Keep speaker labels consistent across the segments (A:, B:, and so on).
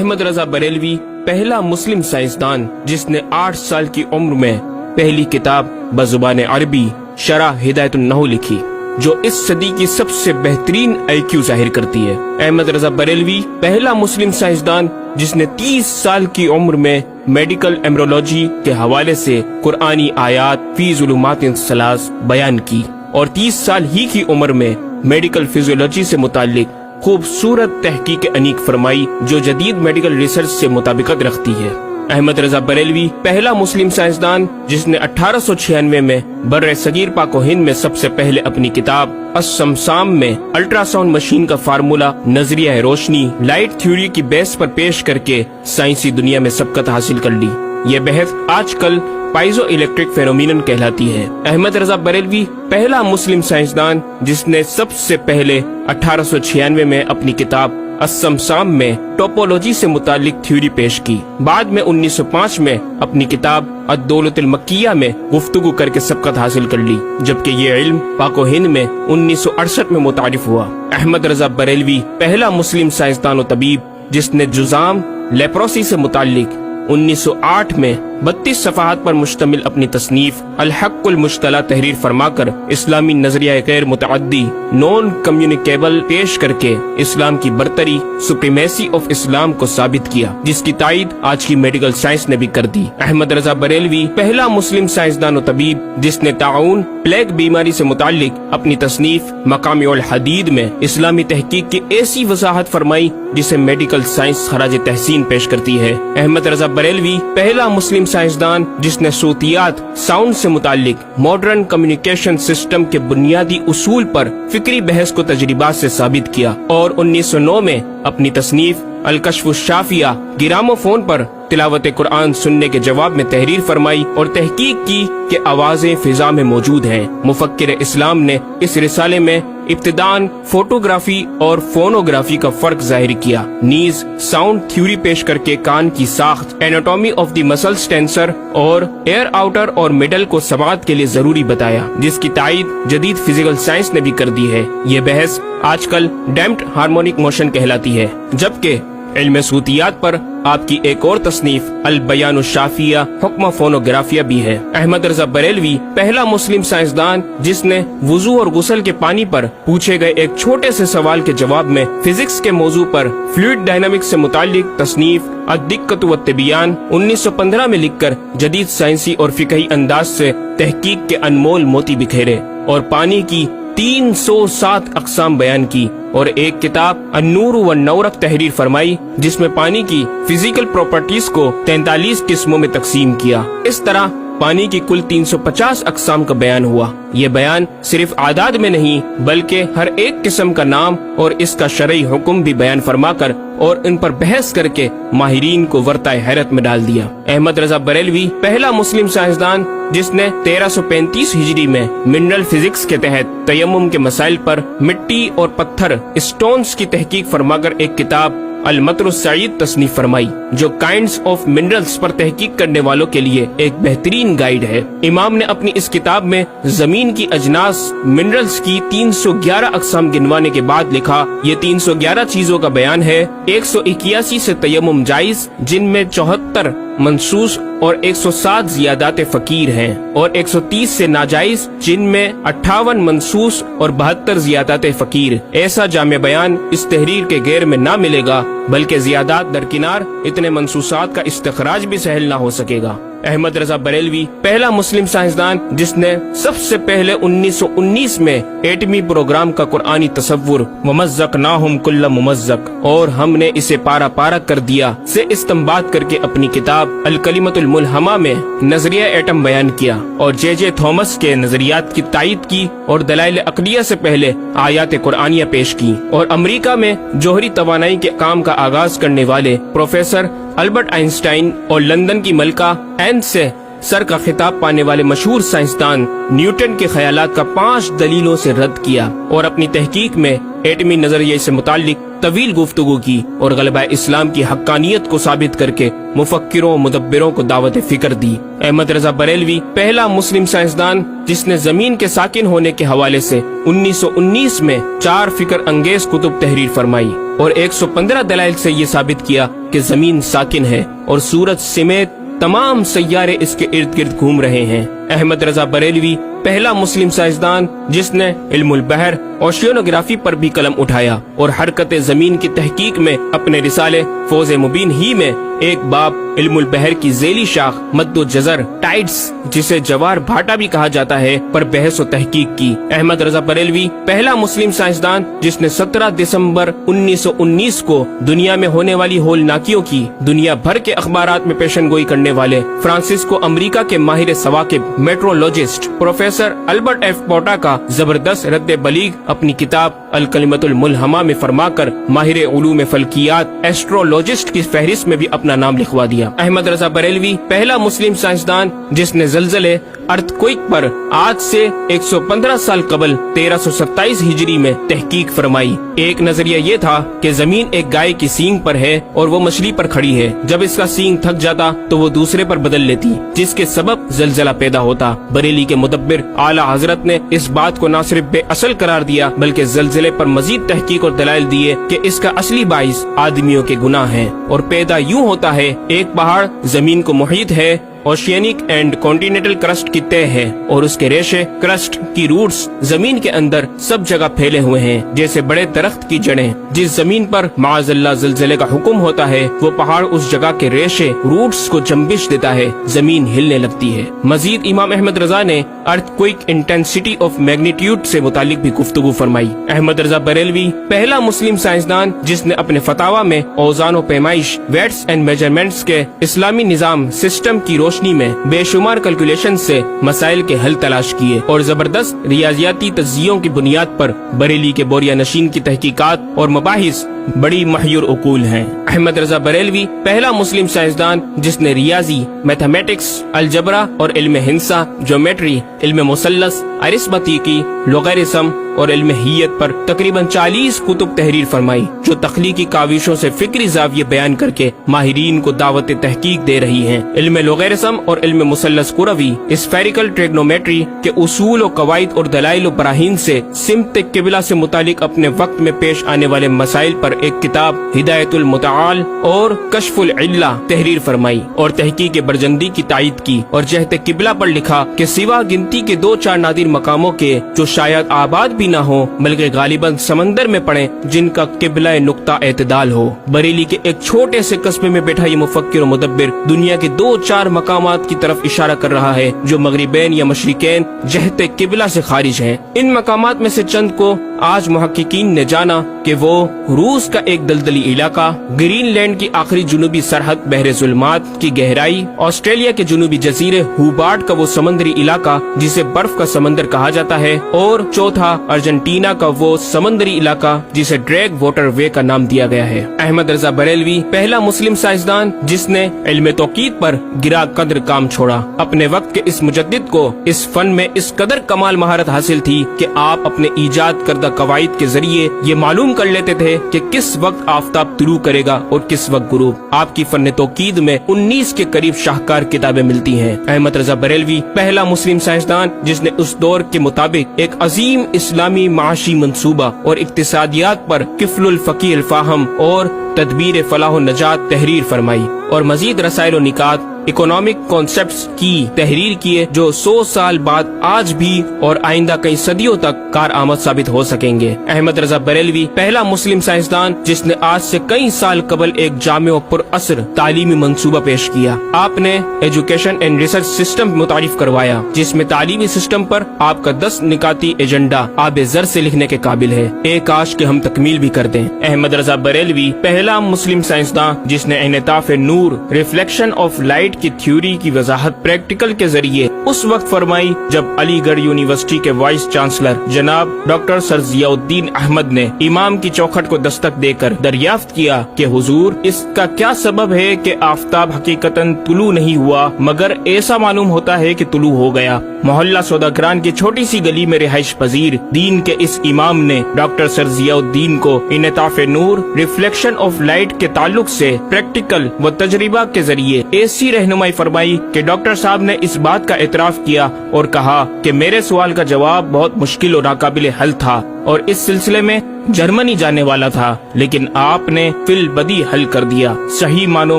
A: احمد رضا بریلوی پہلا مسلم سائنسدان جس نے 8 سال کی عمر میں پہلی کتاب بزبان عربی شرح ہدایت النحو لکھی، جو اس صدی کی سب سے بہترین IQ ظاہر کرتی ہے۔ احمد رضا بریلوی پہلا مسلم سائنسدان جس نے 30 سال کی عمر میں میڈیکل ایمرولوجی کے حوالے سے قرآنی آیات فی ظلمات ثلاث بیان کی، اور 30 سال ہی کی عمر میں میڈیکل فزیولوجی سے متعلق خوبصورت تحقیق انیق فرمائی جو جدید میڈیکل ریسرچ سے مطابقت رکھتی ہے۔ احمد رضا بریلوی پہلا مسلم سائنسدان جس نے 1896 میں بر صغیر پاک و ہند میں سب سے پہلے اپنی کتاب السمسام میں الٹرا ساؤنڈ مشین کا فارمولہ نظریہ روشنی لائٹ تھیوری کی بیس پر پیش کر کے سائنسی دنیا میں سبقت حاصل کر لی۔ یہ بحث آج کل پائزو الیکٹرک فینومینن کہلاتی ہے۔ احمد رضا بریلوی پہلا مسلم سائنسدان جس نے سب سے پہلے 1896 میں اپنی کتاب السمسام میں ٹوپولوجی سے متعلق تھیوری پیش کی۔ بعد میں 1905 میں اپنی کتاب الدولۃ المکیہ میں گفتگو کر کے سبقت حاصل کر لی، جبکہ یہ علم پاک و ہند میں 1968 میں متعارف ہوا۔ احمد رضا بریلوی پہلا مسلم سائنسدان و طبیب جس نے جذام لیپروسی سے متعلق 1908 میں 32 صفحات پر مشتمل اپنی تصنیف الحق المشتلہ تحریر فرما کر اسلامی نظریہ غیر متعدی نون کمیونیکیبل پیش کر کے اسلام کی برتری سپریمیسی آف اسلام کو ثابت کیا، جس کی تائید آج کی میڈیکل سائنس نے بھی کر دی۔ احمد رضا بریلوی پہلا مسلم سائنسدان و طبیب جس نے طاعون پلیگ بیماری سے متعلق اپنی تصنیف مقامع الحدید میں اسلامی تحقیق کی ایسی وضاحت فرمائی جسے میڈیکل سائنس خراج تحسین پیش کرتی ہے۔ احمد رضا بریلوی پہلا مسلم سائنسدان جس نے صوتیات ساؤنڈ سے متعلق ماڈرن کمیونیکیشن سسٹم کے بنیادی اصول پر فکری بحث کو تجربات سے ثابت کیا، اور 1909 میں اپنی تصنیف الکشف الشافیہ گرامو فون پر تلاوت قرآن سننے کے جواب میں تحریر فرمائی اور تحقیق کی کہ آوازیں فضا میں موجود ہیں۔ مفکر اسلام نے اس رسالے میں ابتداً فوٹوگرافی اور فونوگرافی کا فرق ظاہر کیا، نیز ساؤنڈ تھیوری پیش کر کے کان کی ساخت anatomy of the muscles tensor اور ایئر آؤٹر اور مڈل کو سماعت کے لیے ضروری بتایا، جس کی تائید جدید فزیکل سائنس نے بھی کر دی ہے۔ یہ بحث آج کل ڈیمپڈ ہارمونک موشن کہلاتی ہے، جبکہ علم صوتیات پر آپ کی ایک اور تصنیف البیان الشافیہ حکم فونوگرافیہ بھی ہے۔ احمد رضا بریلوی پہلا مسلم سائنسدان جس نے وضو اور غسل کے پانی پر پوچھے گئے ایک چھوٹے سے سوال کے جواب میں فزکس کے موضوع پر فلوئڈ ڈائنامکس سے متعلق تصنیف الدقۃ والتبیان 1915 میں لکھ کر جدید سائنسی اور فقہی انداز سے تحقیق کے انمول موتی بکھیرے اور پانی کی 307 اقسام بیان کی، اور ایک کتاب النور والنورق تحریر فرمائی جس میں پانی کی فزیکل پراپرٹیز کو 43 قسموں میں تقسیم کیا۔ اس طرح پانی کی کل 350 اقسام کا بیان ہوا۔ یہ بیان صرف اعداد میں نہیں بلکہ ہر ایک قسم کا نام اور اس کا شرعی حکم بھی بیان فرما کر اور ان پر بحث کر کے ماہرین کو ورطہ حیرت میں ڈال دیا۔ احمد رضا بریلوی پہلا مسلم سائنسدان جس نے 1335 ہجری میں منرل فزکس کے تحت تیمم کے مسائل پر مٹی اور پتھر اسٹونز کی تحقیق فرما کر ایک کتاب المطر السعید تصنیف فرمائی، جو کائنڈز آف منرلز پر تحقیق کرنے والوں کے لیے ایک بہترین گائیڈ ہے۔ امام نے اپنی اس کتاب میں زمین کی اجناس منرلز کی 311 اقسام گنوانے کے بعد لکھا، یہ 311 چیزوں کا بیان ہے۔ 181 سے تیمم جائز جن میں 74 منصوص اور 107 زیادات فقیر ہیں، اور 130 سے ناجائز جن میں 58 منصوص اور 72 زیادات فقیر۔ ایسا جامع بیان اس تحریر کے غیر میں نہ ملے گا، بلکہ زیادات درکنار اتنے منصوصات کا استخراج بھی سہل نہ ہو سکے گا۔ احمد رضا بریلوی پہلا مسلم سائنسدان جس نے سب سے پہلے 1919 میں ایٹمی پروگرام کا قرآنی تصور ومزقناہم کل ممزق اور ہم نے اسے پارا پارا کر دیا سے استنباط کر کے اپنی کتاب الکلمۃ الملہمہ میں نظریہ ایٹم بیان کیا، اور جے جے تھامس کے نظریات کی تائید کی اور دلائل عقلیہ سے پہلے آیات قرآنیہ پیش کی، اور امریکہ میں جوہری توانائی کے کام کا آغاز کرنے والے پروفیسر البرٹ آئنسٹائن اور لندن کی ملکہ این سے سر کا خطاب پانے والے مشہور سائنسدان نیوٹن کے خیالات کا 5 دلیلوں سے رد کیا اور اپنی تحقیق میں ایٹمی نظریے سے متعلق طویل گفتگو کی اور غلبہ اسلام کی حقانیت کو ثابت کر کے مفکروں مدبروں کو دعوت فکر دی۔ احمد رضا بریلوی پہلا مسلم سائنسدان جس نے زمین کے ساکن ہونے کے حوالے سے 1919 میں 4 فکر انگیز کتب تحریر فرمائی اور 115 دلائل سے یہ ثابت کیا کہ زمین ساکن ہے اور سورج سمیت تمام سیارے اس کے ارد گرد گھوم رہے ہیں۔ احمد رضا بریلوی پہلا مسلم سائنسدان جس نے علم البحر اوشینوگرافی پر بھی قلم اٹھایا اور حرکت زمین کی تحقیق میں اپنے رسالے فوز مبین ہی میں ایک باب علم البحر کی ذیلی شاخ مد و جزر ٹائڈس جسے جوار بھاٹا بھی کہا جاتا ہے پر بحث و تحقیق کی۔ احمد رضا بریلوی پہلا مسلم سائنسدان جس نے 17 دسمبر 1919 کو دنیا میں ہونے والی ہولناکیوں کی دنیا بھر کے اخبارات میں پیشن گوئی کرنے والے فرانسسکو امریکہ کے ماہر ثواقب میٹرولوجسٹ پروفیسر البرٹ ایف پوٹا کا زبردست رد بلیغ اپنی کتاب الکلمۃ الملہمہ میں فرما کر ماہر علوم فلکیات ایسٹرولوجسٹ کی فہرست میں بھی اپنا نام لکھوا دیا۔ احمد رضا بریلوی پہلا مسلم سائنسدان جس نے زلزلے ارتھ کوئک پر آج سے 115 سال قبل 1327 ہجری میں تحقیق فرمائی۔ ایک نظریہ یہ تھا کہ زمین ایک گائے کی سینگ پر ہے اور وہ مچھلی پر کھڑی ہے، جب اس کا سینگ تھک جاتا تو وہ دوسرے پر بدل لیتی جس کے سبب زلزلہ پیدا ہوتا۔ بریلی کے مدبر اعلیٰ حضرت نے اس بات کو نہ صرف بے اصل قرار دیا بلکہ زلزلے پر مزید تحقیق اور دلائل دیے کہ اس کا اصلی باعث آدمیوں کے گناہ ہیں اور پیدا یوں ہوتا ہے ایک پہاڑ زمین کو محیط ہے، اوشینک اینڈ کانٹیننٹل کرسٹ کی تہ ہے اور اس کے ریشے کرسٹ کی روٹس زمین کے اندر سب جگہ پھیلے ہوئے ہیں جیسے بڑے درخت کی جڑیں۔ جس زمین پر معاذ اللہ زلزلے کا حکم ہوتا ہے وہ پہاڑ اس جگہ کے ریشے روٹس کو جنبش دیتا ہے، زمین ہلنے لگتی ہے۔ مزید امام احمد رضا نے ارتھ کوئک انٹینسٹی آف میگنیٹیوڈ سے متعلق بھی گفتگو فرمائی۔ احمد رضا بریلوی پہلا مسلم سائنسدان جس نے اپنے فتاوی میں اوزان و پیمائش ویٹس اینڈ میجرمنٹس کے اسلامی نظام سسٹم کی روشنی میں بے شمار کیلکولیشن سے مسائل کے حل تلاش کیے اور زبردست ریاضیاتی تجزیوں کی بنیاد پر بریلی کے بوریا نشین کی تحقیقات اور مباحث بڑی محیر عقول ہیں۔ احمد رضا بریلوی پہلا مسلم سائنسدان جس نے ریاضی، میتھمیٹکس، الجبرا اور علم ہندسہ، جیومیٹری، علم مثلث، ارثمیٹکی، لوگارثم اور علم حیت پر تقریباً 40 کتب تحریر فرمائی جو تخلیقی کاوشوں سے فکری زاویے بیان کر کے ماہرین کو دعوت تحقیق دے رہی ہیں۔ علم لوگارثم اور علم مثلث کروی، اسفیریکل ٹریگنومیٹری کے اصول و قواعد اور دلائل و براہین سے سمت قبلہ سے متعلق اپنے وقت میں پیش آنے والے مسائل پر ایک کتاب ہدایت المتعال اور کشف العلہ تحریر فرمائی اور تحقیق برجندی کی تائید کی اور جہت قبلہ پر لکھا کہ سوا گنتی کے 2-4 نادر مقاموں کے جو شاید آباد بھی نہ ہو بلکہ غالباً سمندر میں پڑے جن کا قبلہ نقطہ اعتدال ہو۔ بریلی کے ایک چھوٹے سے قصبے میں بیٹھا یہ مفکر و مدبر دنیا کے 2-4 مقامات کی طرف اشارہ کر رہا ہے جو مغربین یا مشرقین جہت قبلہ سے خارج ہیں۔ ان مقامات میں سے چند کو آج محققین نے جانا کہ وہ روس کا ایک دلدلی علاقہ، گرین لینڈ کی آخری جنوبی سرحد بحر ظلمات کی گہرائی، آسٹریلیا کے جنوبی جزیرے ہوبارٹ کا وہ سمندری علاقہ جسے برف کا سمندر کہا جاتا ہے، اور چوتھا ارجنٹینا کا وہ سمندری علاقہ جسے ڈریگ واٹر وے کا نام دیا گیا ہے۔ احمد رضا بریلوی پہلا مسلم سائنسدان جس نے علم توقید پر گرا قدر کام چھوڑا۔ اپنے وقت کے اس مجدد کو اس فن میں اس قدر کمال مہارت حاصل تھی کہ آپ اپنے ایجاد کردہ قواعد کے ذریعے یہ معلوم کر لیتے تھے کہ کس وقت آفتاب طلوع کرے گا اور کس وقت غروب۔ آپ کی فن توقید میں 19 کے قریب شاہکار کتابیں ملتی ہیں۔ احمد رضا بریلوی پہلا مسلم سائنسدان جس نے اس دور کے مطابق ایک عظیم اسلامی معاشی منصوبہ اور اقتصادیات پر کفل الفقی الفاہم اور تدبیر فلاح و نجات تحریر فرمائی اور مزید رسائل و نکات اکنامک کانسیپٹس کی تحریر کیے جو 100 سال بعد آج بھی اور آئندہ کئی صدیوں تک کارآمد ثابت ہو سکیں گے۔ احمد رضا بریلوی پہلا مسلم سائنسدان جس نے آج سے کئی سال قبل ایک جامع و پر اثر تعلیمی منصوبہ پیش کیا۔ آپ نے ایجوکیشن اینڈ ریسرچ سسٹم متعارف کروایا جس میں تعلیمی سسٹم پر آپ کا 10 نکاتی ایجنڈا آب زر سے لکھنے کے قابل ہے، ایک کاش کہ ہم تکمیل بھی کر دیں۔ احمد رضا بریلوی پہلا مسلم سائنسدان جس نے انعطاف نور ریفلیکشن آف لائٹ کی تھیوری کی وضاحت پریکٹیکل کے ذریعے اس وقت فرمائی جب علی گڑھ یونیورسٹی کے وائس چانسلر جناب ڈاکٹر سر ضیاء الدین احمد نے امام کی چوکھٹ کو دستک دے کر دریافت کیا کہ حضور اس کا کیا سبب ہے کہ آفتاب حقیقتاً طلوع نہیں ہوا مگر ایسا معلوم ہوتا ہے کہ طلوع ہو گیا۔ محلہ سوداگران کی چھوٹی سی گلی میں رہائش پذیر دین کے اس امام نے ڈاکٹر سر ضیاء الدین کو انعطاف نور ریفلیکشن آف لائٹ کے تعلق سے پریکٹیکل و تجربہ کے ذریعے ایسی رہنمائی فرمائی کہ ڈاکٹر صاحب نے اس بات کا اعتراف کیا اور کہا کہ میرے سوال کا جواب بہت مشکل اور ناقابل حل تھا اور اس سلسلے میں جرمنی جانے والا تھا، لیکن آپ نے فی البدی حل کر دیا۔ صحیح معنوں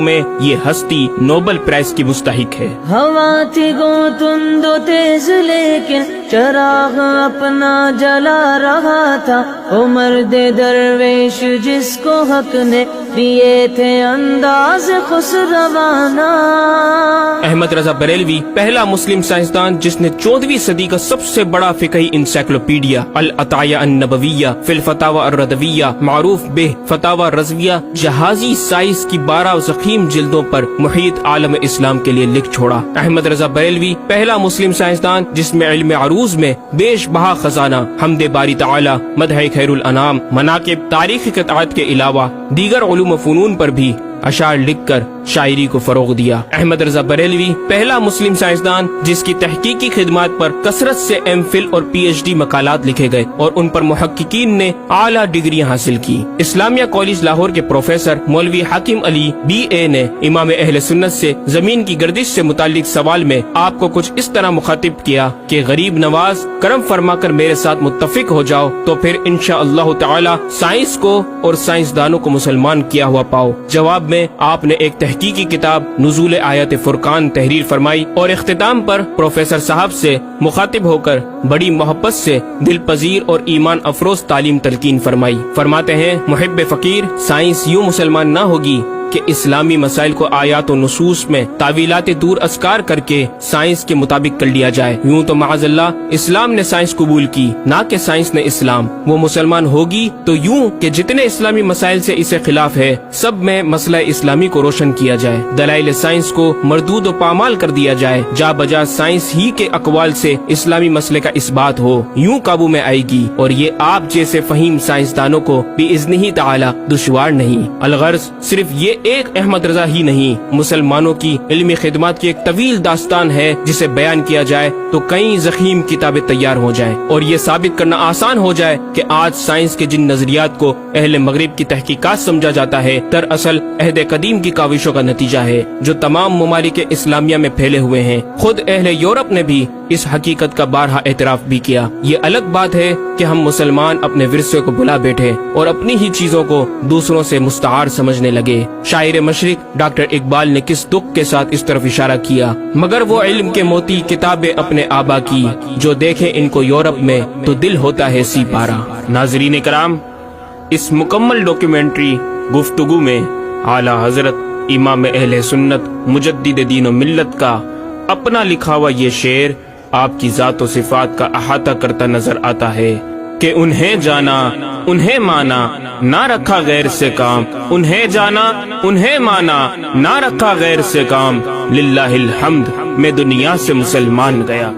A: میں یہ ہستی نوبل پرائز کی مستحق ہے۔
B: ہوا تھی گو تند و تیز لیکن چراغ اپنا جلا رہا تھا، عمر دے درویش جس کو حق نے دیے تھے انداز خسروانہ۔
A: احمد رضا بریلوی پہلا مسلم سائنسدان جس نے 14ویں صدی کا سب سے بڑا فقہی انسائکلوپیڈیا العطایہ النبویہ فی الفتاوی الردویہ معروف بہ فتاوی رضویہ جہازی سائنس کی 12 ضخیم جلدوں پر محیط عالم اسلام کے لیے لکھ چھوڑا۔ احمد رضا بریلوی پہلا مسلم سائنسدان جس میں علم عروض میں بیش بہا خزانہ حمد باری تعالی، مدح خیر الانام، مناقب، تاریخی قطعات کے علاوہ دیگر علوم و فنون پر بھی اشعار لکھ کر شاعری کو فروغ دیا۔ احمد رضا بریلوی پہلا مسلم سائنسدان جس کی تحقیقی خدمات پر کثرت سے ایم فل اور پی ایچ ڈی مقالات لکھے گئے اور ان پر محققین نے اعلیٰ ڈگریاں حاصل کی۔ اسلامیہ کالج لاہور کے پروفیسر مولوی حاکم علی بی اے نے امام اہل سنت سے زمین کی گردش سے متعلق سوال میں آپ کو کچھ اس طرح مخاطب کیا کہ غریب نواز کرم فرما کر میرے ساتھ متفق ہو جاؤ تو پھر انشاءاللہ تعالی سائنس کو اور سائنسدانوں کو مسلمان کیا ہوا پاؤ۔ جواب میں آپ نے ایک تحقیقی کتاب نزول آیات فرقان تحریر فرمائی اور اختتام پر پروفیسر صاحب سے مخاطب ہو کر بڑی محبت سے دل پذیر اور ایمان افروز تعلیم تلقین فرمائی۔ فرماتے ہیں محب فقیر سائنس یوں مسلمان نہ ہوگی کہ اسلامی مسائل کو آیات و نصوص میں تعویلات دور اسکار کر کے سائنس کے مطابق کر لیا جائے۔ یوں تو معاذ اللہ اسلام نے سائنس قبول کی نہ کہ سائنس نے اسلام۔ وہ مسلمان ہوگی تو یوں کہ جتنے اسلامی مسائل سے اسے خلاف ہے سب میں مسئلہ اسلامی کو روشن کیا جائے، دلائل سائنس کو مردود و پامال کر دیا جائے، جا بجا سائنس ہی کے اقوال سے اسلامی مسئلے کا اثبات ہو، یوں قابو میں آئے گی اور یہ آپ جیسے فہیم سائنسدانوں کو بإذنہ تعالی دشوار نہیں۔ الغرض صرف یہ ایک احمد رضا ہی نہیں، مسلمانوں کی علمی خدمات کی ایک طویل داستان ہے جسے بیان کیا جائے تو کئی ضخیم کتابیں تیار ہو جائیں اور یہ ثابت کرنا آسان ہو جائے کہ آج سائنس کے جن نظریات کو اہل مغرب کی تحقیقات سمجھا جاتا ہے دراصل عہد قدیم کی کاوشوں کا نتیجہ ہے جو تمام ممالک اسلامیہ میں پھیلے ہوئے ہیں۔ خود اہل یورپ نے بھی اس حقیقت کا بارہا اعتراف بھی کیا۔ یہ الگ بات ہے کہ ہم مسلمان اپنے ورثے کو بھلا بیٹھے اور اپنی ہی چیزوں کو دوسروں سے مستعار سمجھنے لگے۔ شاعر مشرق ڈاکٹر اقبال نے کس دکھ کے ساتھ اس طرف اشارہ کیا، مگر وہ علم کے موتی کتابیں اپنے آبا کی، جو دیکھے ان کو یورپ میں تو دل ہوتا ہے سی پارا۔ ناظرین کرام، اس مکمل ڈاکیومنٹری گفتگو میں اعلیٰ حضرت امام اہل سنت مجدد دین و ملت کا اپنا لکھا ہوا یہ شعر آپ کی ذات و صفات کا احاطہ کرتا نظر آتا ہے کہ انہیں جانا انہیں مانا نہ رکھا غیر سے کام، انہیں جانا انہیں مانا نہ رکھا غیر سے کام، للہ الحمد میں دنیا سے مسلمان گیا۔